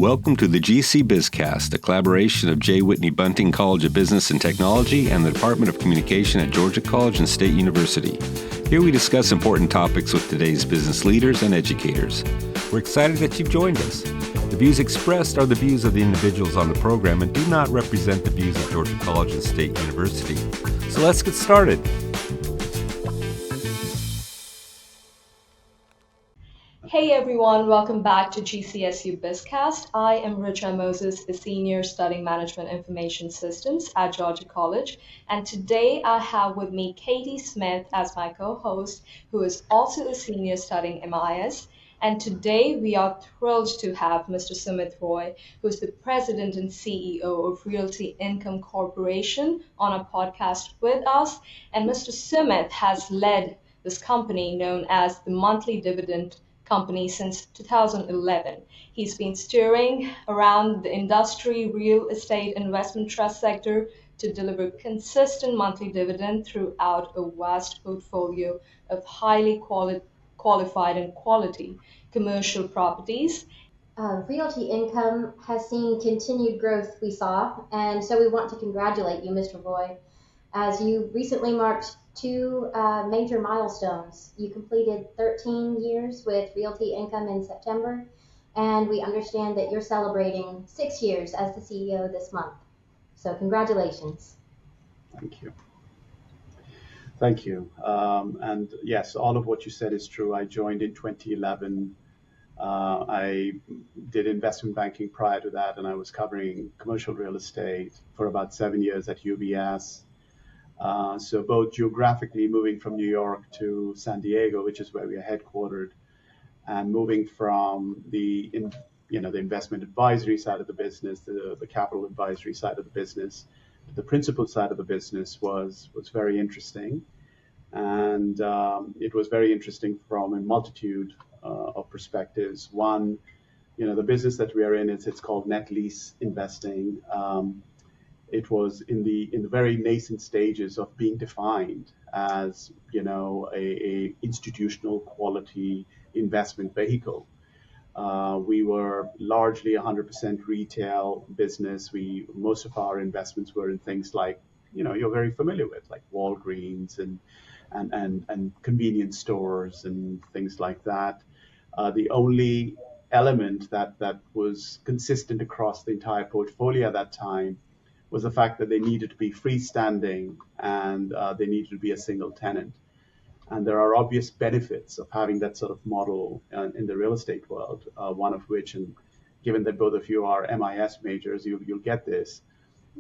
Welcome to the GC Bizcast, a collaboration of J. Whitney Bunting College of Business and Technology and the Department of Communication at Georgia College and State University. Here we discuss important topics with today's business leaders and educators. We're excited that you've joined us. The views expressed are the views of the individuals on the program and do not represent the views of Georgia College and State University. So let's get started. Hey everyone, welcome back to GCSU Bizcast. I am Richa Moses, a senior studying Management Information Systems at Georgia College. And today I have with me Katie Smith as my co-host, who is also a senior studying MIS. And today we are thrilled to have Mr. Sumit Roy, who is the president and CEO of Realty Income Corporation, on a podcast with us. And Mr. Sumit has led this company known as the Monthly Dividend Company since 2011. He's been steering around the industry real estate investment trust sector to deliver consistent monthly dividend throughout a vast portfolio of highly qualified and quality commercial properties. Realty Income has seen continued growth, we saw, and so we want to congratulate you, Mr. Roy, as you recently marked two major milestones. You completed 13 years with Realty Income in September, and we understand that you're celebrating 6 years as the CEO this month. So congratulations. Thank you. Thank you. And yes, all of what you said is true. I joined in 2011. I did investment banking prior to that, and I was covering commercial real estate for about 7 years at UBS. So both geographically moving from New York to San Diego, which is where we are headquartered, and moving from the investment advisory side of the business, the capital advisory side of the business, to the principal side of the business was very interesting. And it was very interesting from a multitude of perspectives. One, the business that we are in, it's called net lease investing. It was in the very nascent stages of being defined as, a institutional quality investment vehicle. We were largely 100% retail business. Most of our investments were in things like, you're very familiar with, like Walgreens and convenience stores and things like that. The only element that was consistent across the entire portfolio at that time was the fact that they needed to be freestanding and they needed to be a single tenant. And there are obvious benefits of having that sort of model in the real estate world, one of which, and given that both of you are MIS majors, you'll get this.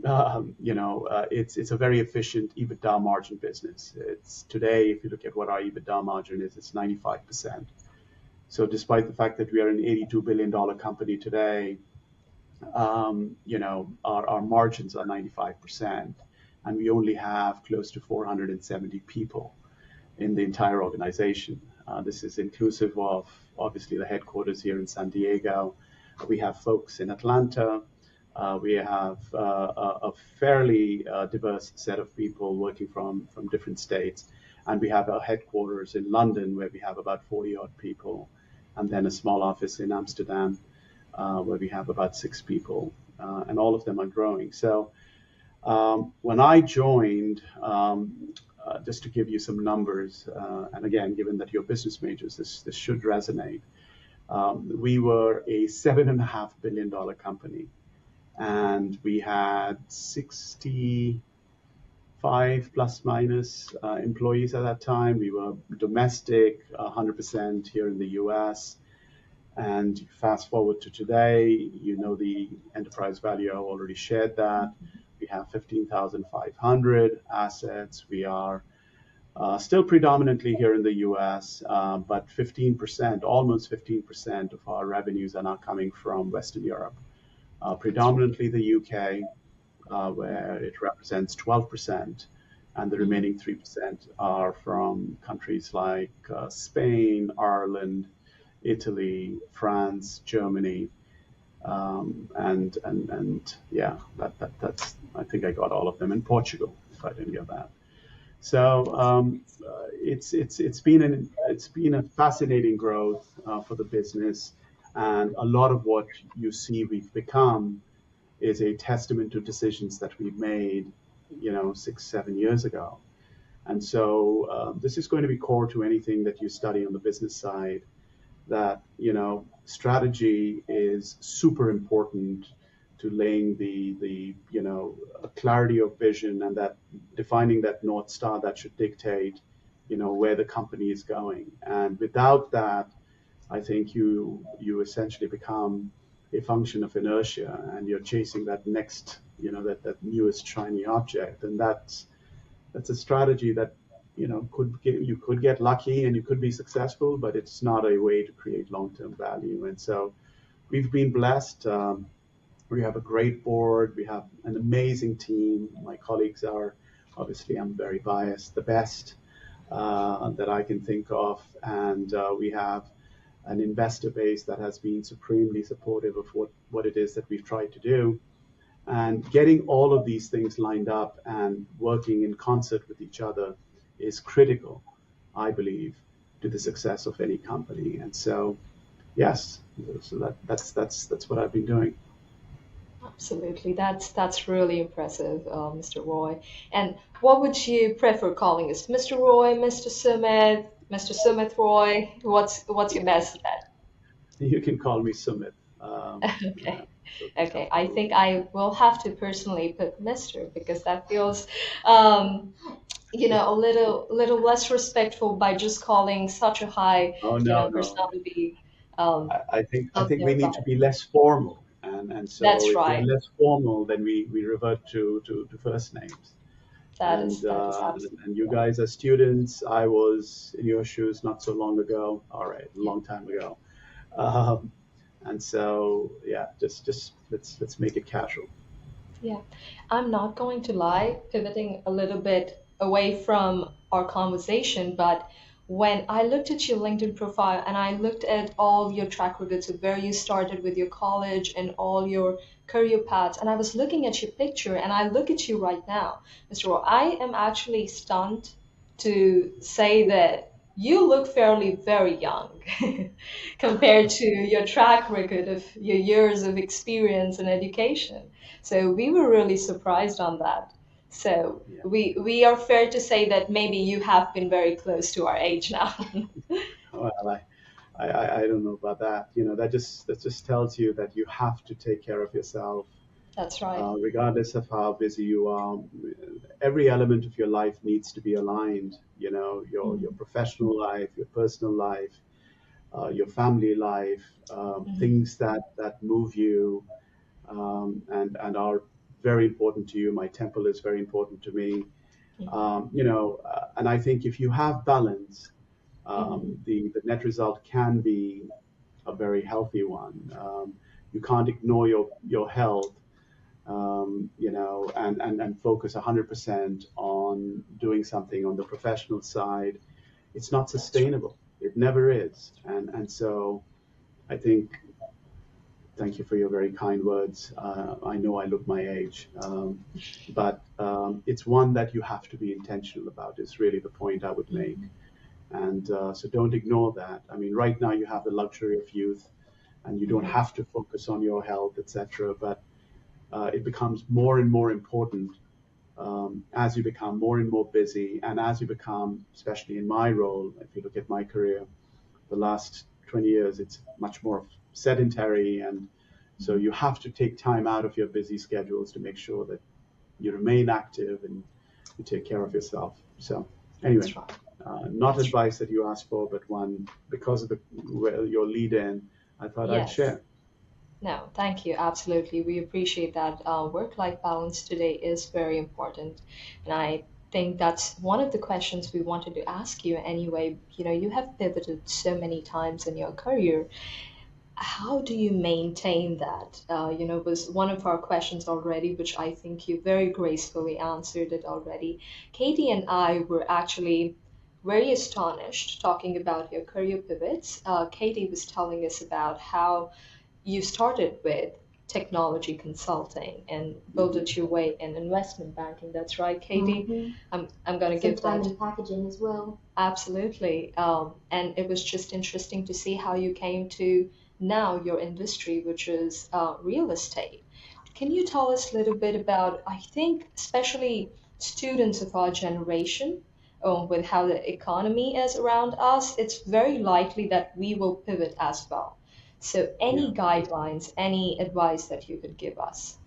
It's a very efficient EBITDA margin business. It's today, if you look at what our EBITDA margin is, it's 95%. So despite the fact that we are an $82 billion company today, our margins are 95%, and we only have close to 470 people in the entire organization. This is inclusive of, obviously, the headquarters here in San Diego. We have folks in Atlanta. We have a fairly diverse set of people working from different states. And we have our headquarters in London, where we have about 40-odd people, and then a small office in Amsterdam, where we have about 6 people, and all of them are growing. So when I joined, just to give you some numbers, and again, given that you're business majors, this should resonate. We were a $7.5 billion company, and we had 65 plus minus employees at that time. We were domestic, 100% here in the US. And fast forward to today, the enterprise value, I already shared that. We have 15,500 assets. We are still predominantly here in the US, but 15%, almost 15% of our revenues are now coming from Western Europe, predominantly the UK, where it represents 12%, and the remaining 3% are from countries like Spain, Ireland, Italy, France, Germany, and yeah, that's I think I got all of them, in Portugal, if I didn't get that. So it's been a fascinating growth for the business. And a lot of what you see we've become is a testament to decisions that we made, 6, 7 years ago. And so this is going to be core to anything that you study on the business side, that, strategy is super important to laying the clarity of vision, and that defining that North Star that should dictate, where the company is going. And without that, I think you essentially become a function of inertia, and you're chasing that next, that newest shiny object. And that's a strategy that, you could get lucky and you could be successful, but it's not a way to create long-term value. And so we've been blessed. We have a great board. We have an amazing team. My colleagues are, obviously, I'm very biased, the best that I can think of. And we have an investor base that has been supremely supportive of what it is that we've tried to do. And getting all of these things lined up and working in concert with each other is critical, I believe, to the success of any company. And so, yes, so that's what I've been doing. Absolutely, that's really impressive, Mr. Roy. And what would you prefer calling us, Mr. Roy, Mr. Sumit Roy? What's your best bet? You can call me Sumit. Okay. So Okay, I comfortable. think I will have to personally put Mr. because that feels, um, a little less respectful by just calling such a high, Oh, no, no. personality um, I out think we there. need to But be less formal, and so that's if we are right. less formal, then we revert to first names. That is And you absolutely right. guys are students. I was in your shoes not so long ago. All right, a long time ago. Um, and so yeah, just let's make it casual. Yeah, I'm not going to lie, pivoting a little bit away from our conversation, but when I looked at your LinkedIn profile and I looked at all your track records of where you started with your college and all your career paths, and I was looking at your picture and I look at you right now, Mr. Roy, I am actually stunned to say that you look fairly very young compared to your track record of your years of experience and education. So we were really surprised on that. So Yeah. we are fair to say that maybe you have been very close to our age now. Well, I don't know about that. That just tells you that you have to take care of yourself, That's right. regardless of how busy you are. Every element of your life needs to be aligned. Your Mhm, professional life, your personal life, your family life, mhm, things that move you, and are very important to you. My temple is very important to me. And I think if you have balance, mhm, the net result can be a very healthy one. You can't ignore your health, and focus 100% on doing something on the professional side. It's not that's right. sustainable. It never is. And so I think, thank you for your very kind words. I know I look my age, but it's one that you have to be intentional about, is really the point I would make. Mhm, And so don't ignore that. I mean, right now you have the luxury of youth, and you don't mhm, have to focus on your health, etc. But it becomes more and more important as you become more and more busy, and as you become, especially in my role, if you look at my career, the last 20 years, it's much more sedentary. And so mhm. you have to take time out of your busy schedules to make sure that you remain active and you take care of yourself. So, anyway, That's right. not That's right. advice that you asked for, but one because of your lead in, I thought I'd Yes. share. No, thank you. Absolutely. We appreciate that work-life balance today is very important. And I think that's one of the questions we wanted to ask you anyway. You have pivoted so many times in your career. How do you maintain that? Was one of our questions already, which I think you very gracefully answered it already. Katie and I were actually very astonished talking about your career pivots. Katie was telling us about how you started with technology consulting and built Mhm. it your way in investment banking. That's right, Katie. Hmm. I'm going to Some give time that in packaging as well. absolutely. And it was just interesting to see how you came to now your industry, which is real estate. Can you tell us a little bit about, I think, especially students of our generation, with how the economy is around us, it's very likely that we will pivot as well. So, Yeah. any guidelines, any advice that you could give us?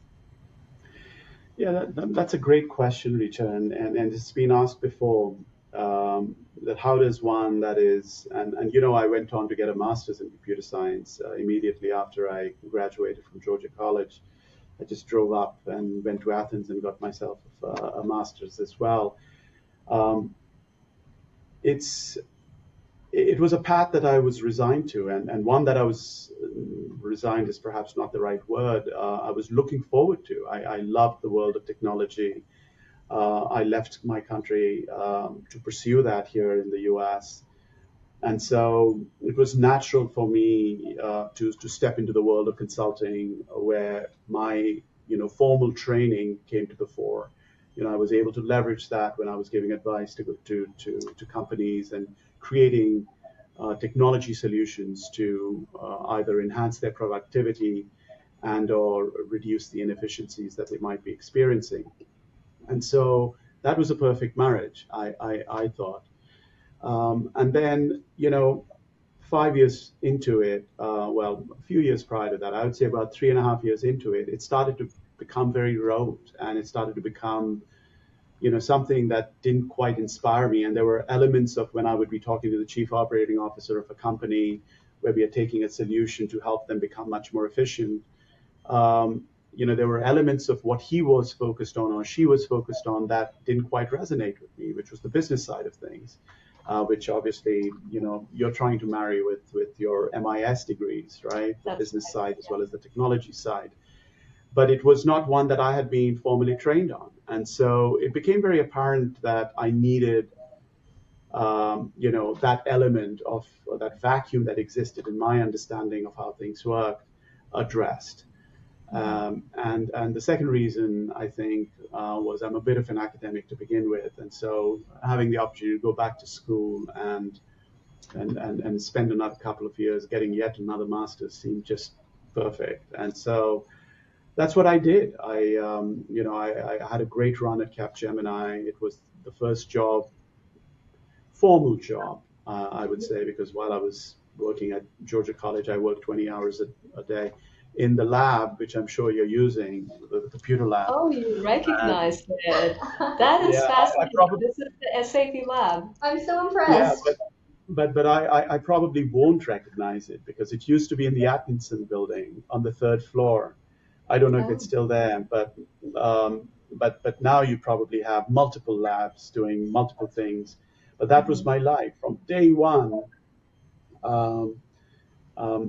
Yeah, that's a great question, Richa, and it's been asked before, that how does one that is, and I went on to get a master's in computer science immediately after I graduated from Georgia College. I just drove up and went to Athens and got myself a master's as well. Um, it's it was a path that I was resigned to, and one that I was resigned is perhaps not the right word. I was looking forward to. I loved the world of technology. I left my country to pursue that here in the U.S. And so it was natural for me to step into the world of consulting, where my formal training came to the fore. I was able to leverage that when I was giving advice to companies and creating technology solutions to either enhance their productivity and or reduce the inefficiencies that they might be experiencing. And so that was a perfect marriage, I thought. And then, 5 years into it, well, a few years prior to that, I would say about 3.5 years into it, it started to become very rote, and it started to become, something that didn't quite inspire me. And there were elements of when I would be talking to the chief operating officer of a company where we are taking a solution to help them become much more efficient. Um, there were elements of what he was focused on or she was focused on that didn't quite resonate with me, which was the business side of things, which obviously, you're trying to marry with your MIS degrees, right? The That's business right. side as Yeah. well as the technology side. But it was not one that I had been formally trained on. And so it became very apparent that I needed, that element of or that vacuum that existed in my understanding of how things work addressed. Mhm. And the second reason I think was I'm a bit of an academic to begin with, and so having the opportunity to go back to school and spend another couple of years getting yet another master's seemed just perfect. And so that's what I did. I had a great run at Capgemini. It was the first job, formal job, I would say, because while I was working at Georgia College, I worked 20 hours a day in the lab, which I'm sure you're using, the computer lab. Oh, you And recognized it. That is yeah, I fascinating. probably This is the SAP lab. I'm so yeah, impressed. but I probably won't recognize it because it used to be in the Atkinson building on the third floor. I don't know if it's Oh. still there, but now you probably have multiple labs doing multiple things. But that was Mhm. my life from day one. Um,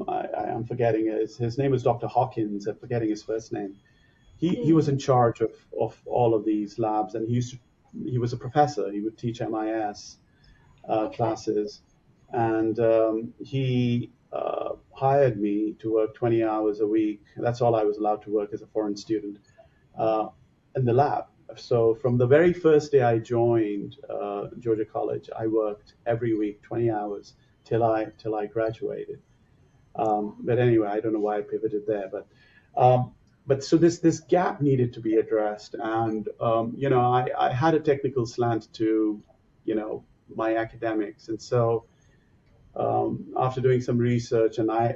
I am forgetting his name was Dr. Hawkins. I'm forgetting his first name. He was Hmm. in charge of all of these labs, and he was a professor. He would teach MIS Okay. classes, and he hired me to work 20 hours a week. That's all I was allowed to work as a foreign student uh, in the lab. So from the very first day I joined Georgia College, I worked every week 20 hours till I graduated. But anyway, I don't know why I pivoted there, um, but so this gap needed to be addressed, and I had a technical slant to my academics, and so after doing some research, and I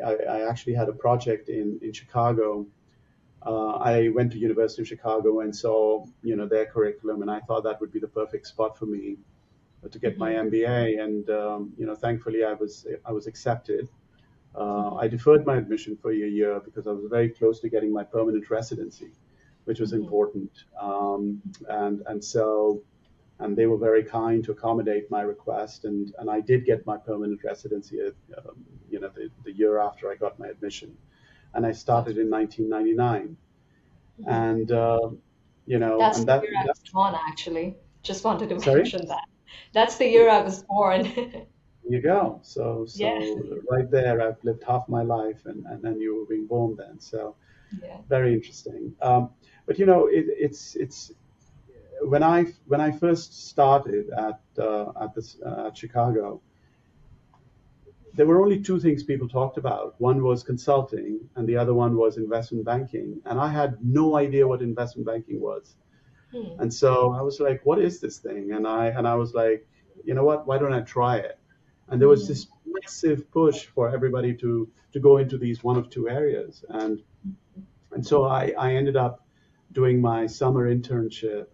actually had a project in Chicago. I went to University of Chicago and saw their curriculum, and I thought that would be the perfect spot for me to get my Mhm. MBA, and thankfully I was accepted. Mhm. I deferred my admission for a year because I was very close to getting my permanent residency, which was Mhm. important. And they were very kind to accommodate my request, and I did get my permanent residency, the year after I got my admission, and I That's started in 1999, mhm. and That's and the that, year I that was born, actually. Just wanted to sorry. mention that. That's the year I was born. You go. So Yeah. right there, I've lived half my life, and you were being born then. So Yeah. very interesting. But it's when I first started at Chicago, there were only two things people talked about. One was consulting, and the other one was investment banking. And I had no idea what investment banking was. Hmm. And so I was like, "What is this thing?" And I was like, "You know what? Why don't I try it?" And there was Mhm. this massive push for everybody to go into these one of two areas. And so I ended up doing my summer internship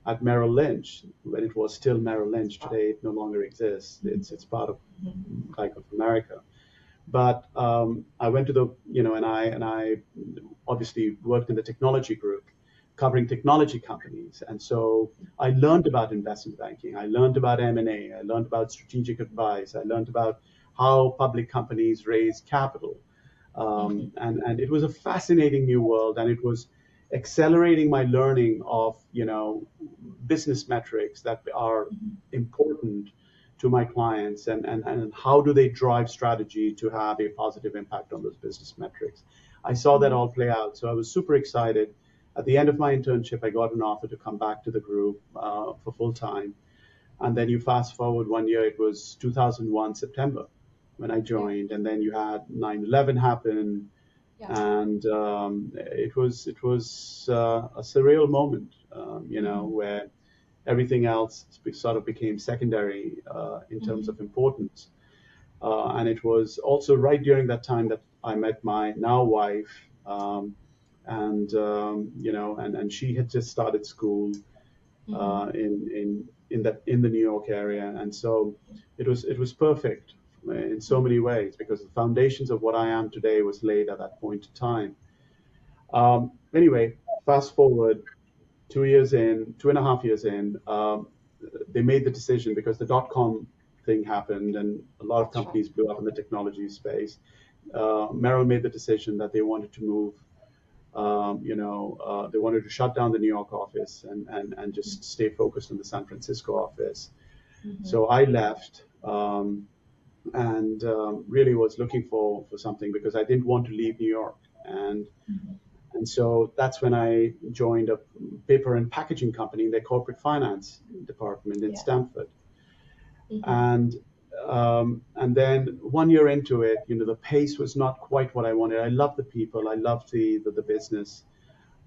at Merrill Lynch when it was still Merrill Lynch. Today it no longer exists. It's part of Bank of America. But I went to the, and I obviously worked in the technology group, covering technology companies, and so I learned about investment banking. I learned about M&A. I learned about strategic advice. I learned about how public companies raise capital, Mhm. and it was a fascinating new world, and it was accelerating my learning of business metrics that are important to my clients, and how do they drive strategy to have a positive impact on those business metrics. I saw that Mhm. all play out, so I was super excited. At the end of my internship, I got an offer to come back to the group for full time. And then you fast forward 1 year, it was 2001 September when I Yeah. joined, and then you had 9/11 happen, Yeah. and it was a surreal moment, Mhm. where everything else sort of became secondary in terms Mhm. of importance. And it was also right during that time that I met my now wife, and she had just started school Mhm. in the New York area, and so it was perfect in so many ways because the foundations of what I am today was laid at that point in time. Anyway, fast forward 2 years in, 2.5 years in, they made the decision because the dot com thing happened and a lot of That's right. companies blew up in the technology space. Merrill made the decision that they wanted to move. They wanted to shut down the New York office and just stay focused on the San Francisco office. Mhm. So I left, and really was looking for something because I didn't want to leave New York. Mhm. And so that's when I joined a paper and packaging company in their corporate finance department in Yeah. Stamford. Mhm. And then 1 year into it, the pace was not quite what I wanted. I loved the people, I loved the business,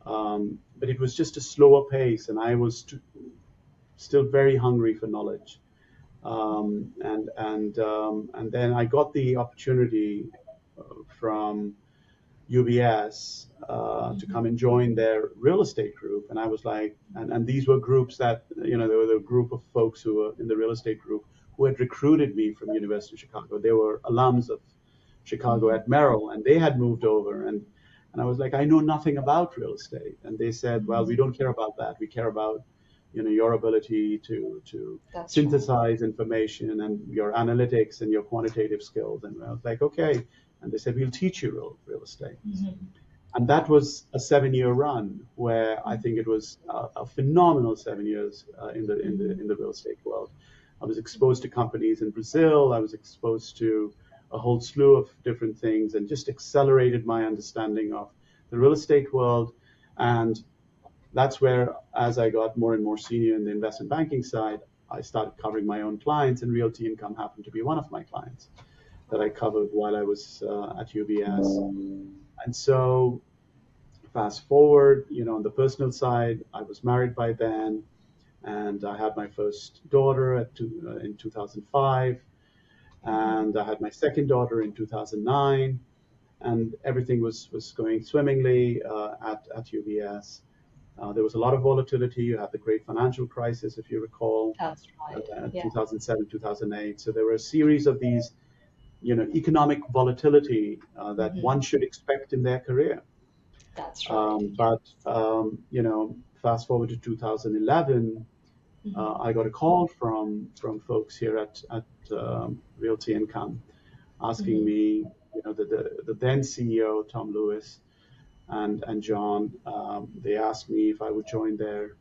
but it was just a slower pace, and I was still very hungry for knowledge. And then I got the opportunity from UBS to come Mhm. and join their real estate group. And I was like, and these were groups that, there were a group of folks who were in the real estate group who had recruited me from University of Chicago. They were alums of Chicago Mhm. at Merrill, and they had moved over. And I was like, I know nothing about real estate. And they said, well, we Mhm. don't care about that. We care about, your ability to That's right. synthesize information and your analytics and your quantitative skills. And I was like, okay. And they said, we'll teach you real estate. Mhm. And that was a 7 year run where I think it was a phenomenal 7 years Mhm. in the real estate world. I was exposed to companies in Brazil. I was exposed to a whole slew of different things, and just accelerated my understanding of the real estate world. And that's where, as I got more and more senior in the investment banking side, I started covering my own clients, and Realty Income happened to be one of my clients that I covered while I was at UBS. And so fast forward, on the personal side, I was married by then, and I had my first daughter in 2005, Mhm. and I had my second daughter in 2009, and everything was going swimmingly at UBS. There was a lot of volatility. You had the great financial crisis, if you recall, That's right. Yeah. 2007, 2008. So there were a series of these, economic volatility that Mhm. one should expect in their career. That's right. But fast forward to 2011, Mhm. I got a call from folks here at Realty Income asking Mhm. me, the then CEO Tom Lewis and John, they asked me if I would join their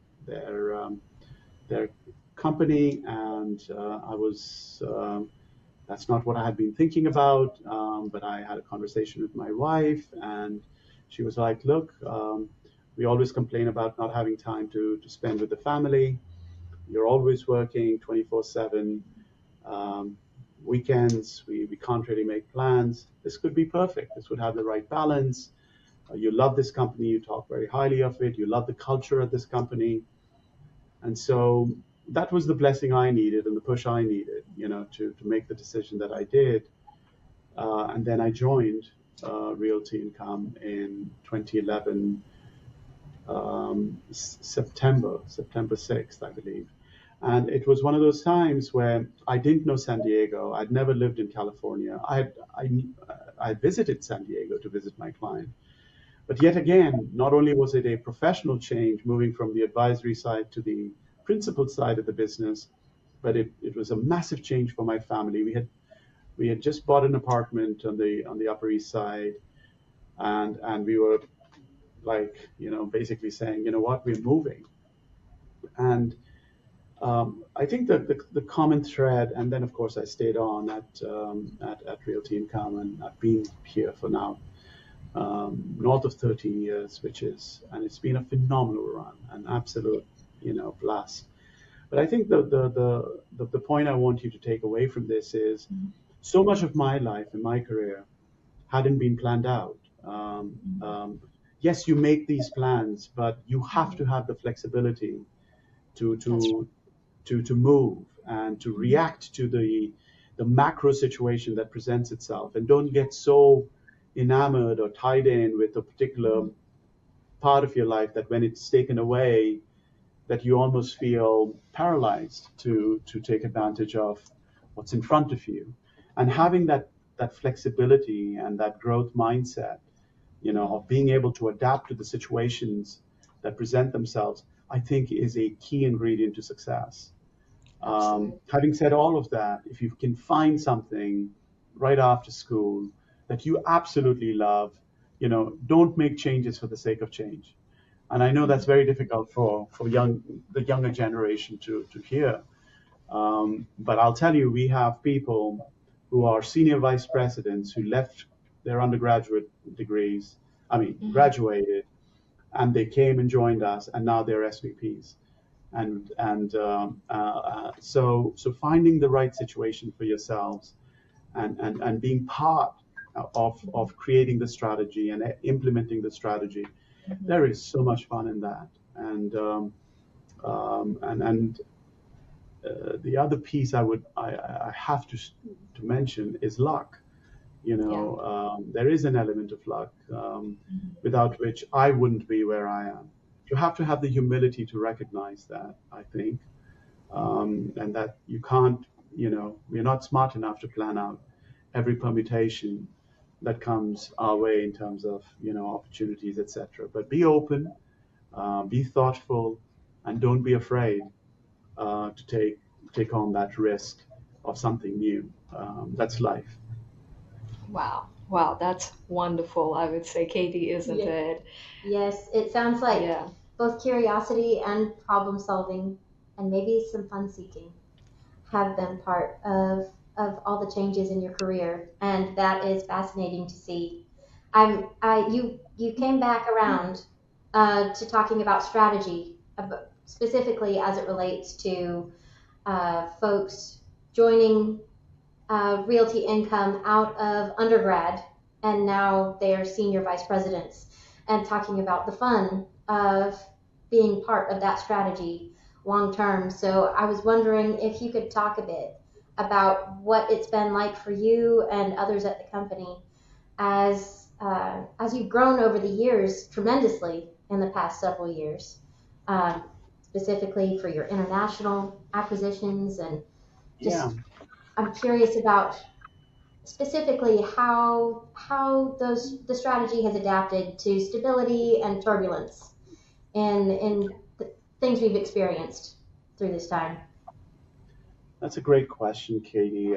company, and I was. That's not what I had been thinking about. But I had a conversation with my wife, and she was like, "Look, we always complain about not having time to spend with the family. You're always working 24/7. Um, weekends. We can't really make plans. This could be perfect. This would have the right balance. You love this company. You talk very highly of it. You love the culture of this company. And so that was the blessing I needed and the push I needed, to make the decision that I did. And then I joined Realty Income in 2011, September 6th, I believe. And it was one of those times where I didn't know San Diego. I'd never lived in California. I visited San Diego to visit my client. But yet again, not only was it a professional change, moving from the advisory side to the principal side of the business, but it was a massive change for my family. We had just bought an apartment on the Upper East Side, and we were like, basically saying, you know what, we're moving. And I think that the common thread, and then of course I stayed on at Realty Income, and I've been here for now north of 13 years, and it's been a phenomenal run, an absolute, blast. But I think the point I want you to take away from this is so much of my life and my career hadn't been planned out. Yes, you make these plans, but you have to have the flexibility to move and to react to the macro situation that presents itself, and don't get so enamored or tied in with a particular part of your life that when it's taken away, that you almost feel paralyzed to take advantage of what's in front of you. And having that flexibility and that growth mindset, of being able to adapt to the situations that present themselves, I think is a key ingredient to success. Having said all of that, if you can find something right after school that you absolutely love, don't make changes for the sake of change. And I know that's very difficult for the younger generation to hear. But I'll tell you, we have people who are senior vice presidents who left their undergraduate degrees, graduated, and they came and joined us, and now they're SVPs. So finding the right situation for yourselves, and being part of creating the strategy and implementing the strategy, there is so much fun in that. And the other piece I have to mention is luck. There is an element of luck, without which I wouldn't be where I am. You have to have the humility to recognize that, I think, and that you can't, we're not smart enough to plan out every permutation that comes our way in terms of, opportunities, etc. But be open, be thoughtful, and don't be afraid to take on that risk of something new. That's life. Wow, that's wonderful, I would say, Katie, isn't it? Yes, it sounds like both curiosity and problem solving, and maybe some fun seeking, have been part of all the changes in your career, and that is fascinating to see. You came back around to talking about strategy, specifically as it relates to folks joining Realty Income out of undergrad, and now they are senior vice presidents, and talking about the fun of being part of that strategy long term. So I was wondering if you could talk a bit about what it's been like for you and others at the company as you've grown over the years tremendously in the past several years, specifically for your international acquisitions, and just I'm curious about specifically how the strategy has adapted to stability and turbulence in the things we've experienced through this time. That's a great question, Katie.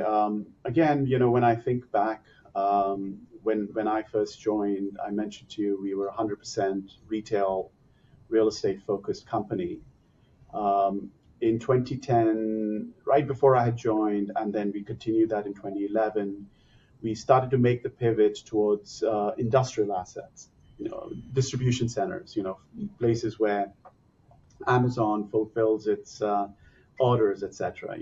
Again, when I think back, when I first joined, I mentioned to you we were 100% retail real estate focused company. In 2010, right before I had joined, and then we continued that in 2011, we started to make the pivot towards industrial assets, distribution centers, places where Amazon fulfills its orders, etc.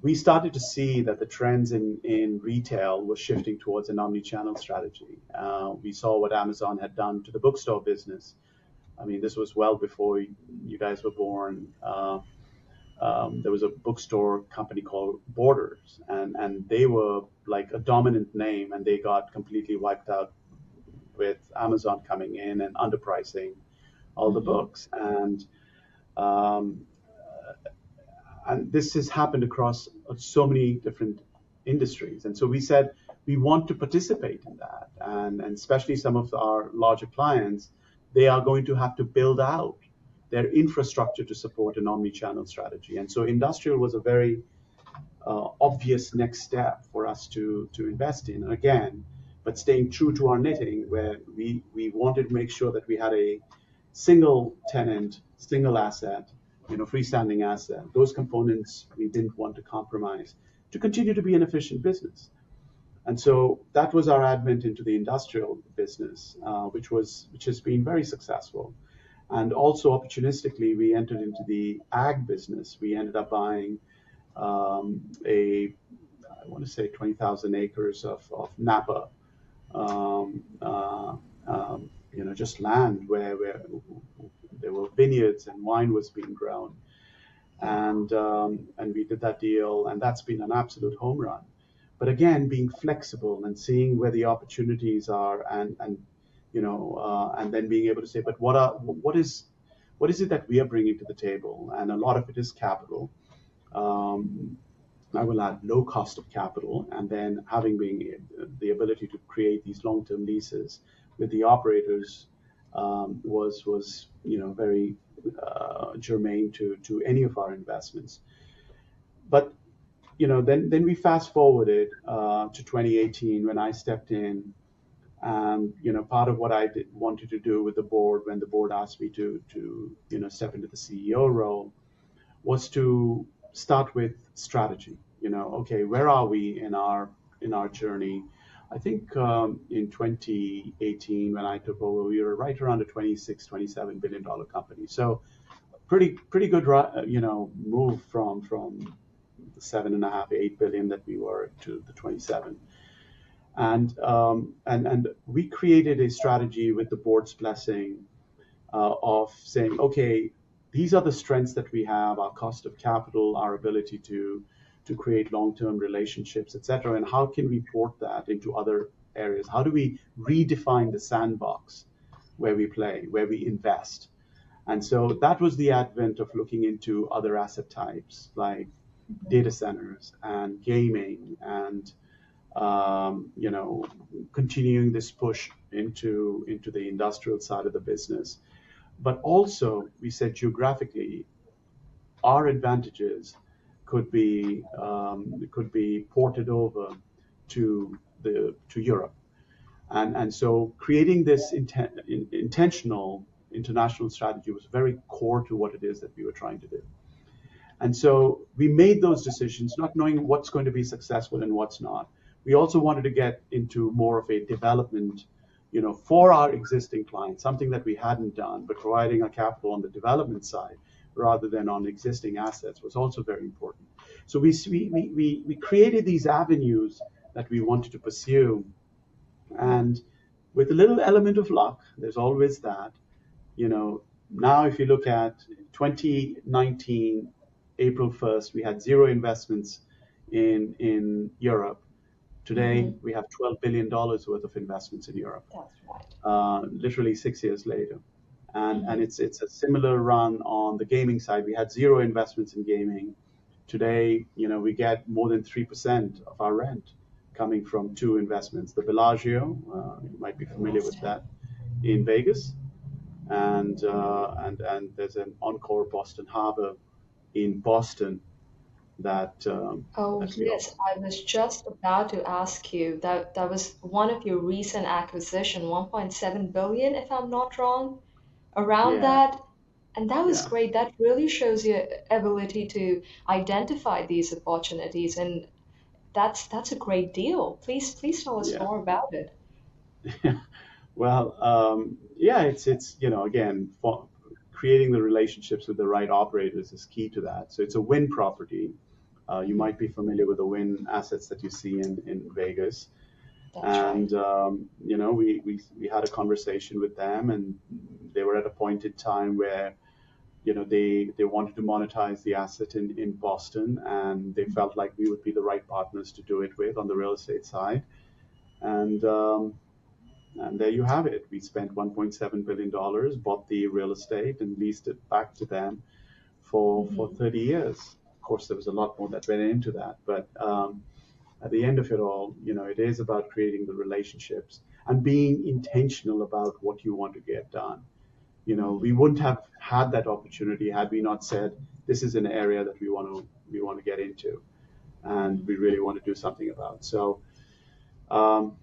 we started to see that the trends in retail was shifting towards an omni-channel strategy. We saw what Amazon had done to the bookstore business. I mean, this was well before you guys were born. There was a bookstore company called Borders, and they were like a dominant name, and they got completely wiped out with Amazon coming in and underpricing all the Mm-hmm. books. Um, and this has happened across so many different industries. And so we said we want to participate in that, and especially some of our larger clients, they are going to have to build out their infrastructure to support an omni-channel strategy. And so industrial was a very obvious next step for us to invest in. Again, but staying true to our knitting, where we wanted to make sure that we had a single tenant, single asset, freestanding asset. Those components we didn't want to compromise to continue to be an efficient business. And so that was our advent into the industrial business, which has been very successful. And also opportunistically, we entered into the ag business. We ended up buying I want to say 20,000 acres of Napa, just land where there were vineyards and wine was being grown. And we did that deal, and that's been an absolute home run. But again, being flexible and seeing where the opportunities are, and then being able to say, but what is it that we are bringing to the table? And a lot of it is capital. Um, I will add low cost of capital, and then having the ability to create these long-term leases with the operators was very germane to any of our investments. But then we fast forwarded to 2018 when I stepped in, and part of what wanted to do with the board when the board asked me to step into the CEO role was to start with strategy. Okay, where are we in our journey? I think in 2018 when I took over, we were right around a 26, $27 billion company. So pretty good, move from the 7.5, 8 billion that we were to the 27. And we created a strategy with the board's blessing of saying, okay, these are the strengths that we have, our cost of capital, our ability to create long-term relationships, et cetera, and how can we port that into other areas? How do we redefine the sandbox where we play, where we invest? And so that was the advent of looking into other asset types like data centers and gaming and continuing this push into the industrial side of the business. But also, we said geographically, our advantages could be ported over to Europe, and so creating this intentional international strategy was very core to what it is that we were trying to do. And so we made those decisions, not knowing what's going to be successful and what's not. We also wanted to get into more of a development, for our existing clients, something that we hadn't done, but providing a capital on the development side rather than on existing assets was also very important. So we created these avenues that we wanted to pursue. And with a little element of luck, there's always that, now if you look at 2019, April 1st, we had zero investments in Europe. Today, we have $12 billion worth of investments in Europe, That's right. literally 6 years later. And it's a similar run on the gaming side. We had zero investments in gaming. Today, we get more than 3% of our rent coming from two investments. The Bellagio, you might be familiar with that, in Vegas, and there's an Encore Boston Harbor in Boston Oh, that we yes, also. I was just about to ask you that that was one of your recent acquisition, 1.7 billion, if I'm not wrong, around Yeah, that. And that was yeah, great. That really shows your ability to identify these opportunities, and that's a great deal. Please tell us yeah. more about it. Well, yeah, it's again, creating the relationships with the right operators is key to that. So it's a win property. You Mhm. might be familiar with the Wynn assets that you see in Vegas. That's right. And we had a conversation with them, and they were at a point in time where they wanted to monetize the asset in Boston, and they Mhm. felt like we would be the right partners to do it with on the real estate side. And there you have it. We spent $1.7 billion, bought the real estate, and leased it back to them for Mhm. 30 years. Of course, there was a lot more that went into that, but at the end of it all, it is about creating the relationships and being intentional about what you want to get done. We Mhm. wouldn't have had that opportunity had we not said this is an area that we want to get into, and Mhm. we really want to do something about. So um,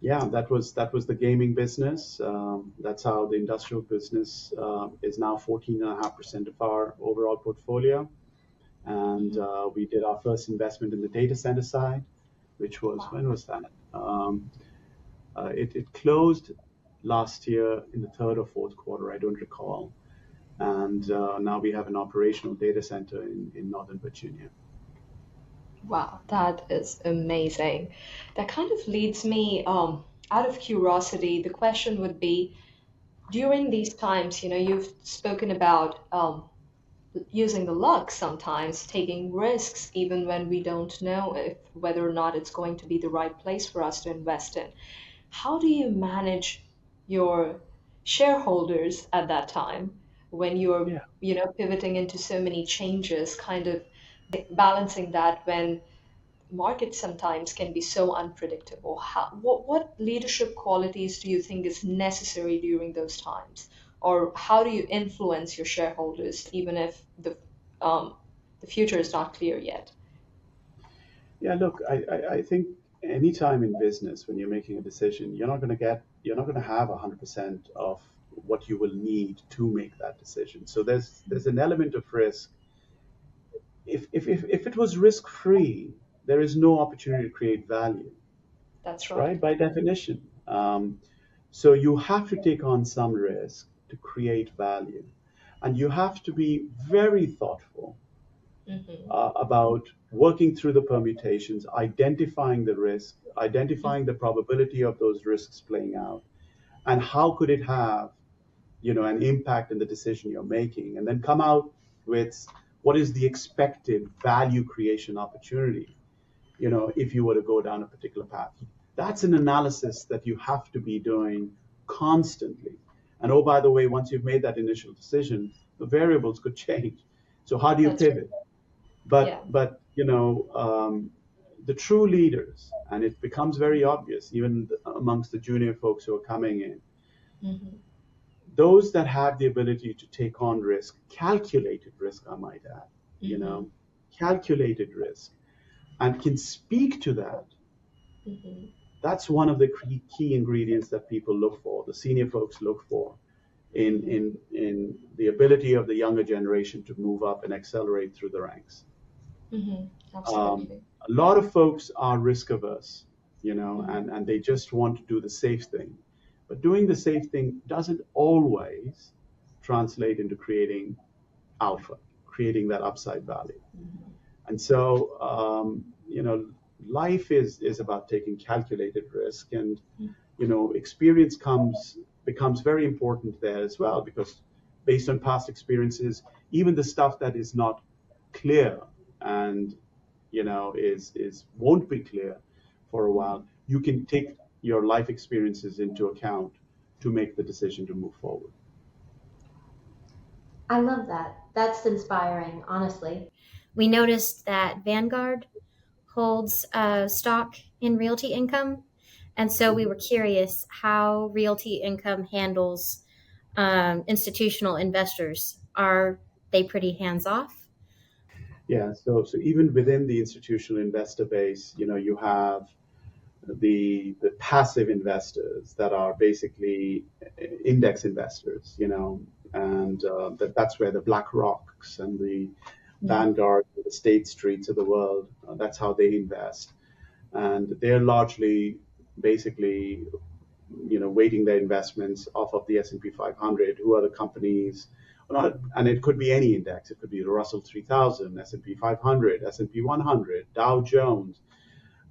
yeah, that was the gaming business. That's how the industrial business is now 14.5% of our overall portfolio. And Mhm. we did our first investment in the data center side, which was, Wow. when was that? It closed last year in the third or fourth quarter, I don't recall. And now we have an operational data center in Northern Virginia. Wow, that is amazing. That kind of leads me, out of curiosity, the question would be, during these times, you've spoken about using the luck sometimes, taking risks even when we don't know if whether or not it's going to be the right place for us to invest in. How do you manage your shareholders at that time when you're, Yeah. pivoting into so many changes, kind of balancing that when markets sometimes can be so unpredictable? What leadership qualities do you think is necessary during those times? Or how do you influence your shareholders even if um, the future is not clear yet? Yeah, look, I think anytime in business when you're making a decision, you're not going to have 100% of what you will need to make that decision. So there's an element of risk. If it was risk free, there is no opportunity to create value, That's right. right? By definition. So you have to take on some risk to create value, and you have to be very thoughtful Hmm. about working through the permutations, identifying the risk, Hmm. identifying the probability of those risks playing out, and how could it have, an impact in the decision you're making, and then come out with what is the expected value creation opportunity, if you were to go down a particular path. That's an analysis that you have to be doing constantly. And oh, by the way, once you've made that initial decision, the variables could change. So how do you That's right. pivot? But Yeah. but the true leaders, and it becomes very obvious even amongst the junior folks who are coming in, Hmm. those that have the ability to take on risk, calculated risk, I might add, you Hmm. know, calculated risk, and can speak to that. Hmm. That's one of the key ingredients that people look for, the senior folks look for, in Hmm. in the ability of the younger generation to move up and accelerate through the ranks. Hmm. Um, Absolutely. a lot of folks are risk averse, Hmm. and they just want to do the safe thing. But doing the safe thing doesn't always translate into creating alpha, creating that upside value. And so, life is about taking calculated risk, and experience becomes very important there as well, because based on past experiences, even the stuff that is not clear and is won't be clear for a while, you can take your life experiences into account to make the decision to move forward. I love that. That's inspiring, honestly. We noticed that Vanguard holds stock in Realty Income. And so we Mhm. were curious how Realty Income handles institutional investors. Are they pretty hands off? Yeah, so even within the institutional investor base, you have the passive investors that are basically index investors, and that's where the Black Rocks and the Mm. Vanguard, the State Streets of the world, that's how they invest, and they're largely basically weighting their investments off of the S&P 500. Who are the companies, and it could be any index. It could be the Russell 3000, S&P 500, S&P 100, Dow Jones,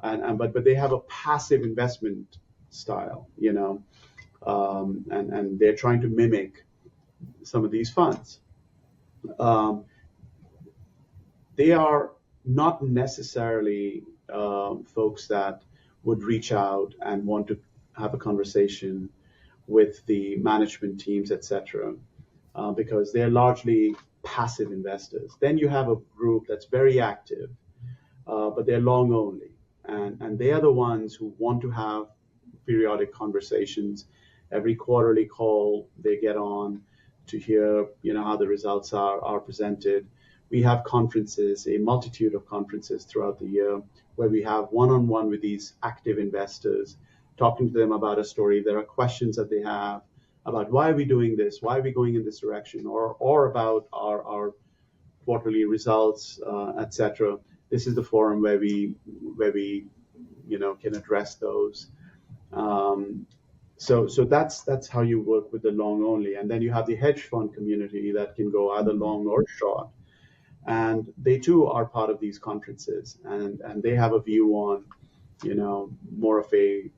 but they have a passive investment style, and they're trying to mimic some of these funds. They are not necessarily folks that would reach out and want to have a conversation with the management teams, etc., because they're largely passive investors. Then you have a group that's very active, but they're long only, and they are the ones who want to have periodic conversations. Every quarterly call they get on to hear, how the results are presented. We have conferences, a multitude of conferences throughout the year, where we have one-on-one with these active investors, talking to them about a story. There are questions that they have about why are we doing this, why are we going in this direction, or about our quarterly results, etc. This is the forum where we can address those. So that's how you work with the long only, and then you have the hedge fund community that can go either long or short, and they too are part of these conferences, and they have a view on, more of a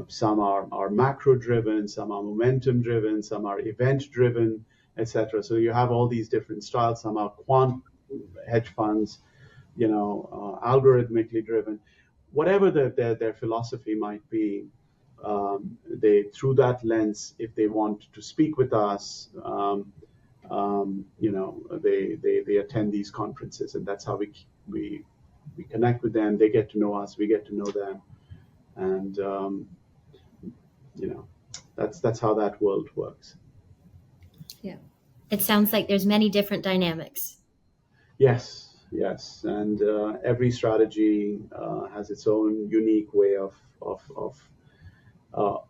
some are macro driven, some are momentum driven, some are event driven, etc. So you have all these different styles. Some are quant hedge funds, algorithmically driven. Whatever their philosophy might be, they, through that lens, if they want to speak with us, they attend these conferences, and that's how we connect with them. They get to know us, we get to know them, and that's how that world works. Yeah, it sounds like there's many different dynamics. Yes, and every strategy has its own unique way of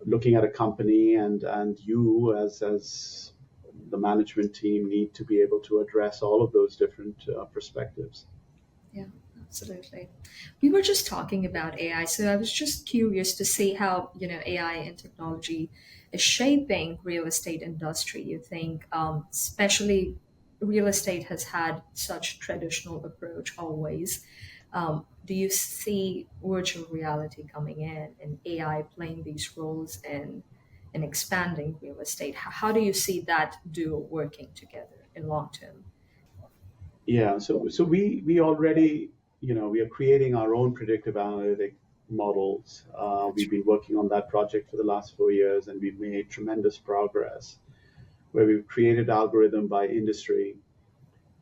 looking at a company, and you as the management team need to be able to address all of those different perspectives. Yeah, absolutely. We were just talking about AI, so I was just curious to see how AI and technology is shaping real estate industry. You think, especially real estate has had such traditional approach always. Do you see virtual reality coming in and AI playing these roles in expanding real estate? How do you see that duo working together in long term? Yeah, so we already, we are creating our own predictive analytic models. We've been working on that project for the last 4 years, and we've made tremendous progress, where we've created algorithm by industry,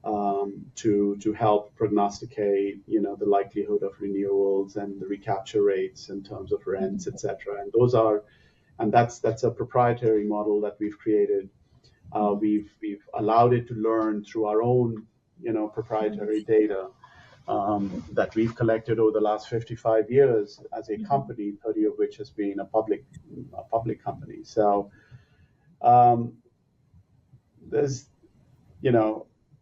to help prognosticate, the likelihood of renewals and the recapture rates in terms of rents, etc. And that's a proprietary model that we've created. We've allowed it to learn through our own, proprietary data, that we've collected over the last 55 years as a company, 30 of which has been a public company. So there's,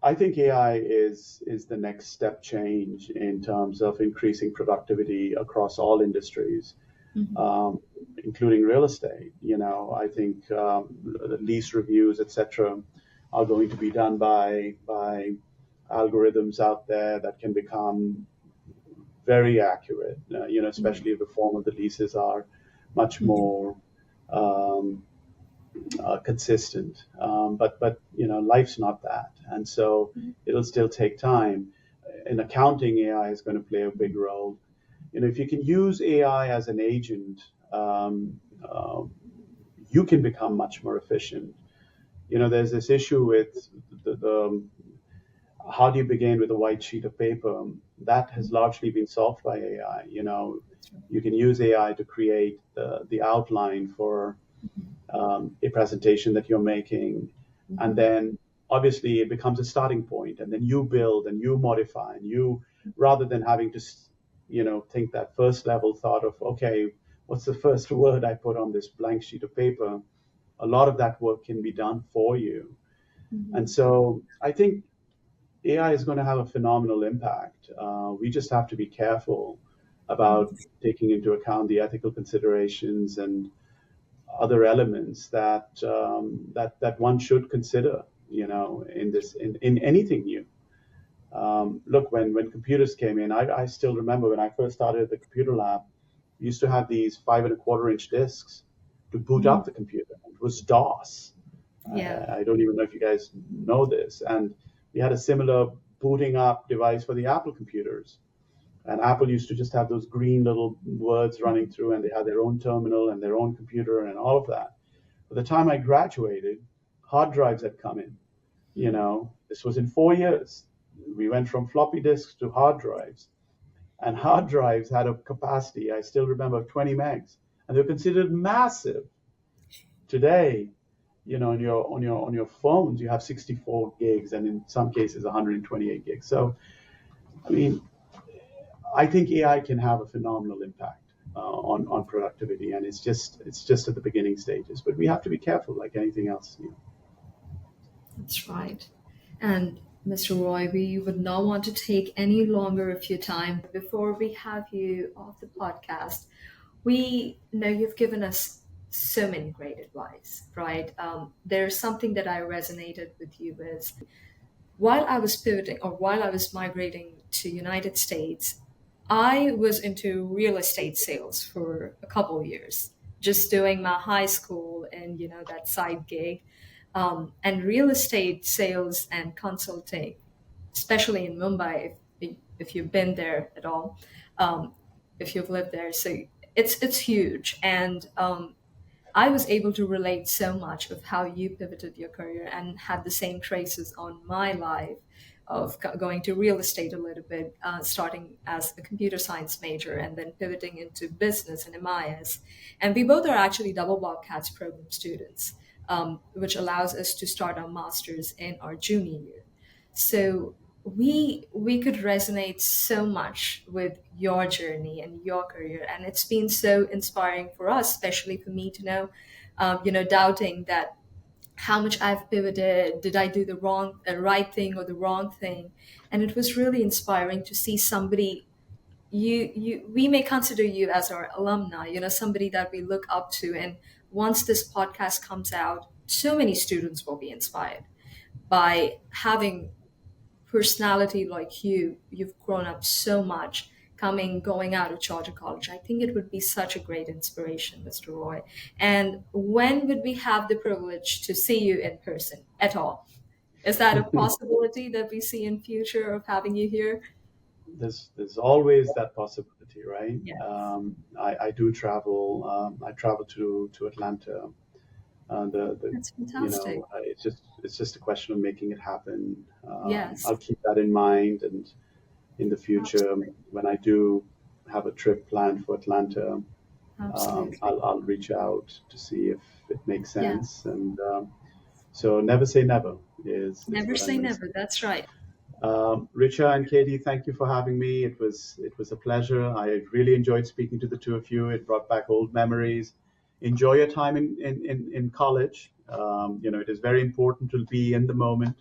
I think AI is the next step change in terms of increasing productivity across all industries, including real estate. I think the lease reviews, etc., are going to be done by algorithms out there that can become very accurate. Especially if the form of the leases are much more consistent. But life's not that, and so it'll still take time. In accounting, AI is going to play a big role. If you can use AI as an agent, you can become much more efficient. There's this issue with the how do you begin with a white sheet of paper? That has largely been solved by AI. You can use AI to create the outline for a presentation that you're making, and then obviously it becomes a starting point, and then you build and you modify, and you, rather than having to think that first level thought of, okay, what's the first word I put on this blank sheet of paper, a lot of that work can be done for you. And so I think AI is going to have a phenomenal impact. We just have to be careful about taking into account the ethical considerations and other elements that one should consider in anything new. Look, when computers came in, I still remember when I first started at the computer lab, we used to have these 5.25-inch discs to boot Mhm. up the computer. It was DOS. Yeah. I don't even know if you guys know this. And we had a similar booting up device for the Apple computers. And Apple used to just have those green little words running through, and they had their own terminal and their own computer and all of that. By the time I graduated, hard drives had come in. This was in 4 years. We went from floppy disks to hard drives, and hard drives had a capacity, I still remember, of 20 megs, and they're considered massive. Today, on your phones, you have 64 gigs, and in some cases 128 gigs. So, I mean, I think AI can have a phenomenal impact on productivity, and it's just at the beginning stages. But we have to be careful, like anything else. That's right. And Mr. Roy, we would not want to take any longer of your time. Before we have you off the podcast, we know you've given us so many great advice, right? There's something that I resonated with you with. While I was pivoting or while I was migrating to United States, I was into real estate sales for a couple of years, just doing my high school and that side gig, and real estate sales and consulting, especially in Mumbai, if you've been there at all, um, if you've lived there. So it's huge, and I was able to relate so much of how you pivoted your career and had the same traces on my life of going to real estate a little bit, starting as a computer science major and then pivoting into business and MIS. And we both are actually double Bobcats program students, which allows us to start our masters in our junior year. So we could resonate so much with your journey and your career, and it's been so inspiring for us, especially for me to know, doubting that how much I've pivoted, did I do the right thing or the wrong thing, and it was really inspiring to see somebody. We may consider you as our alumni, somebody that we look up to, and once this podcast comes out, so many students will be inspired by having personality like you've grown up so much going out of Georgia College. I think it would be such a great inspiration, Mr. Roy. And when would we have the privilege to see you in person at all? Is that a possibility that we see in future of having you here? There's always that possibility, right? Yeah, I do travel. I travel to Atlanta. that's fantastic. It's just a question of making it happen. Yes, I'll keep that in mind, and in the future, absolutely. when I do have a trip planned for Atlanta, Absolutely. I'll reach out to see if it makes Yeah. sense. And so, never say never is Never what I'm say going to say. never. That's right. Richa and Katie, thank you for having me. It was a pleasure. I really enjoyed speaking to the two of you. It brought back old memories. Enjoy your time in college. It is very important to be in the moment.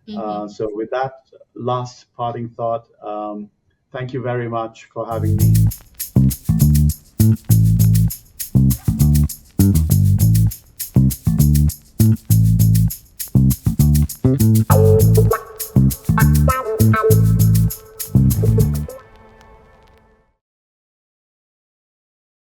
Hmm. So with that last parting thought, thank you very much for having me.